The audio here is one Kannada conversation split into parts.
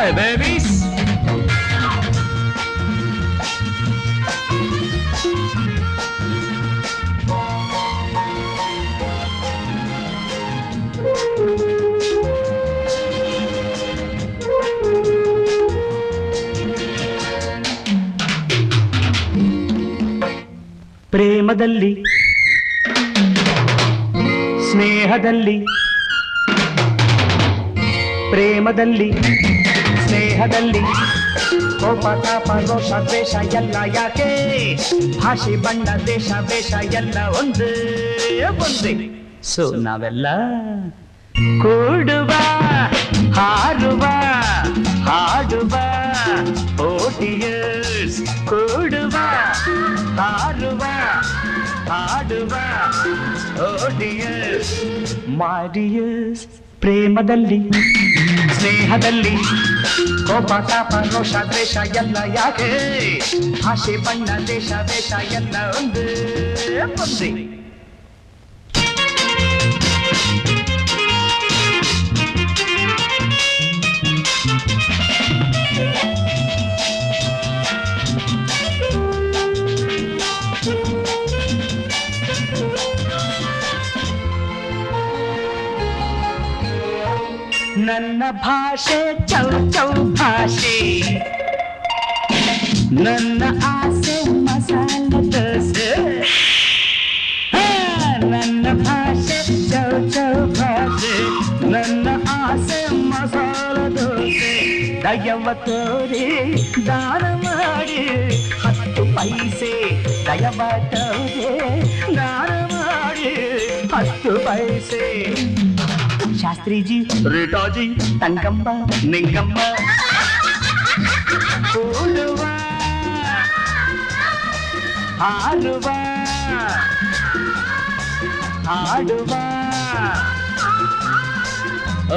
Hi, babies. ಪ್ರೇಮದಲ್ಲಿ ಸ್ನೇಹದಲ್ಲಿ ಪ್ರೇಮದಲ್ಲಿ ಸ್ನೇಹದಲ್ಲಿ ಕೋಪ ತಾಪ ರೋಷ ದ್ವೇಷ ಎಲ್ಲ ಯಾಕೆ ಭಾಷೆ ಬಣ್ಣ ದೇಶ ವೇಷ ಎಲ್ಲ ಒಂದೇ ಒಂದೇ ಸೊ ನಾವೆಲ್ಲ ಕೂಡುವ ಹಾರುವ ಹಾಡುವ ಓಟಿಯರ್ಸ್ ಕೂಡುವ ಹಾರುವ ಹಾಡುವ ಓಟಿಯರ್ಸ್ ಮೈ ಡಿಯರ್ಸ್ ಪ್ರೇಮದಲ್ಲಿ ಸ್ನೇಹದಲ್ಲಿ ಕೋಪ ತಾಪ ರೋಷ ದ್ವೇಷ ಎಲ್ಲ ಯಾಕೆ ಭಾಷೆ ಬಣ್ಣ ದೇಶ ವೇಷ ಎಲ್ಲ ಒಂದೇ ಒಂದೇ ನನ್ನ ಭಾಷೆ ಚೌ ಚೌ ಭಾಷೆ ನನ್ನ ಆಸೆ ಮಸಾಲೆ ದೋಸೆ ನನ್ನ ಭಾಷೆ ಚೌ ಚೌ ಭಾಷೆ ನನ್ನ ಆಸೆ ಮಸಾಲೆ ದೋಸೆ ದಯವ ತೋರಿ ದಾನ ಮಾಡಿ 10 ಪೈಸೆ ದಯವ ತೋರಿ ದಾನ ಮಾಡಿ 10 ಪೈಸೆ ಶಾಸ್ತ್ರೀಜಿ ರೇಟಾಜಿ ತಂಗಮ್ಮ ನಿಂಗಮ್ಮ ಕೂಡುವ ಹಾಡುವ ಹಾಡುವ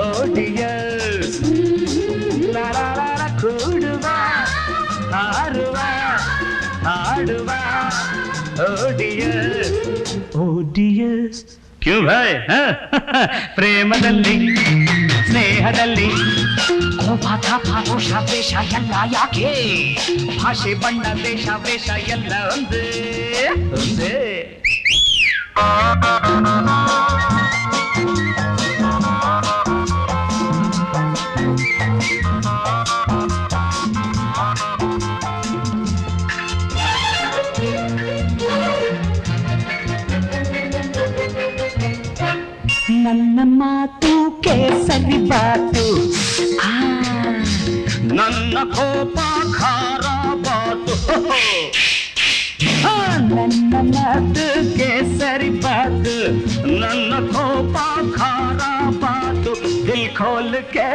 ಓಡಿಯರ್ಸ್ ಕೂಡುವ ಹಾರುವ ಹಾಡುವ ಓಡಿಯರ್ಸ್ ಓಡಿಯರ್ಸ್ ಕ್ಯೂ ಭಾಯ್ ಪ್ರೇಮದಲ್ಲಿ ಸ್ನೇಹದಲ್ಲಿ ಕೋಪ ತಾಪ ರೋಷ ದ್ವೇಷ ಎಲ್ಲ ಯಾಕೆ ಭಾಷೆ ಬಣ್ಣ ದೇಶ ವೇಷ ಎಲ್ಲ ಒಂದೇ ಒಂದೇ ನನ್ನ ಮಾತು ಕೇಸರಿ ಬಾತು ನನ್ನ ಕೋಪ ಖಾರ ಬಾತು ನನ್ನ ಮಾತು ಕೇಸರಿ ಬಾತು ನನ್ನ ಕೋಪ ಖಾರ ಬಾತು ದಿಲ್ ಖೋಲ್ ಕೆ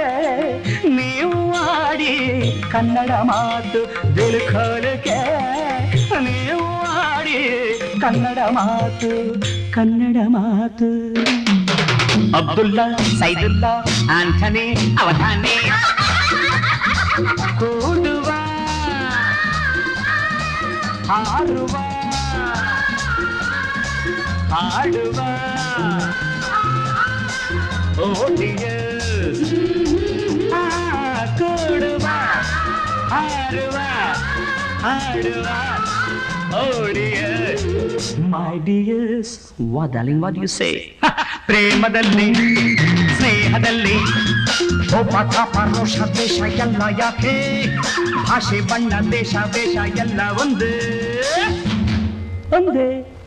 ನೀವು ಆಡಿ ಕನ್ನಡ ಮಾತು ದಿಲ್ ಖೋಲ್ ಕೆ ನೀವು ಆಡಿ ಕನ್ನಡ ಮಾತು ಕನ್ನಡ ಮಾತು ಅಬ್ದುಲ್ಲಾ ಸೈದುಲ್ಲಾ ಆಂಥನಿ ಅವಧಾನಿ ಕೂಡುವ ಹಾಡುವ ಹಾಡುವ ಓಡಿಯರ್ಸ್ ಕೂಡುವ ಹಾಡುವ ಹಾಡುವ oh dears my dears what darling what you say ಪ್ರೇಮದಲ್ಲಿ ಸ್ನೇಹದಲ್ಲಿ ಕೋಪ ತಾಪ ರೋಷ ದ್ವೇಷ ಎಲ್ಲ ಯಾಕೆ ಭಾಷೆ ಬಣ್ಣ ದೇಶ ವೇಷ ಎಲ್ಲ ಒಂದೇ ಒಂದೇ